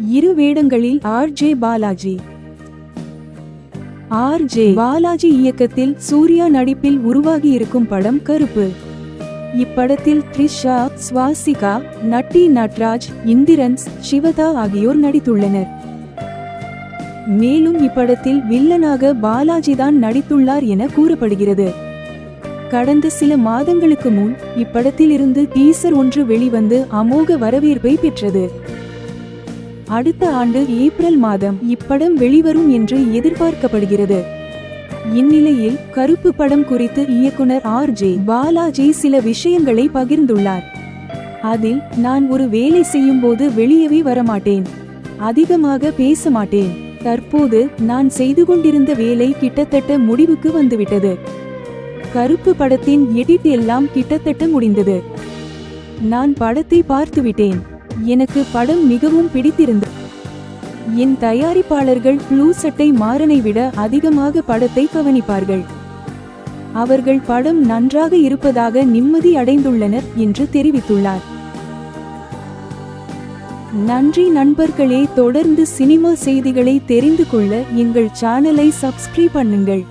இரு வேடங்களில் RJ. Balaji. RJ. Balaji இயக்கத்தில் சூர்யா நடிப்பில் உருவாகியிருக்கும் படம் கருப்பு. இப்படத்தில் த்ரிஷா, ஸ்வாசிகா, நட்டி நட்ராஜ், இந்திரன்ஸ், சிவதா ஆகியோர் நடித்துள்ளனர். மேலும் இப்படத்தில் வில்லனாக பாலாஜிதான் நடித்துள்ளார் என கூறப்படுகிறது. கடந்த சில மாதங்களுக்கு முன் இப்படத்திலிருந்து டீசர் ஒன்று வெளிவந்து அமோக வரவேற்பை பெற்றது. அடுத்த ஆண்டு ஏப்ரல் மாதம் இப்படம் வெளிவரும் என்று எதிர்பார்க்கப்படுகிறது. இந்நிலையில் கருப்பு படம் குறித்து இயக்குனர் ஆர்.ஜே. பாலாஜி சில விஷயங்களை பகிர்ந்துள்ளார். அதில், நான் ஒரு வேலை செய்யும் போது வெளியவே வரமாட்டேன், அதிகமாக பேச மாட்டேன். தற்போது நான் செய்து கொண்டிருந்த வேலை கிட்டத்தட்ட முடிவுக்கு வந்துவிட்டது. கருப்பு படத்தின் எடிட் எல்லாம் கிட்டத்தட்ட முடிந்தது. நான் படத்தை பார்த்துவிட்டேன். எனக்கு படம் மிகவும் பிடித்திருந்தது. என் தயாரிப்பாளர்கள் ப்ளூ சட்டை மாறனை விட அதிகமாக படத்தை கவனிப்பார்கள். அவர்கள் படம் நன்றாக இருப்பதாக நிம்மதி அடைந்துள்ளனர் என்று தெரிவித்துள்ளார். நன்றி நண்பர்களே. தொடர்ந்து சினிமா செய்திகளை தெரிந்து கொள்ள எங்கள் சேனலை சப்ஸ்கிரைப் பண்ணுங்கள்.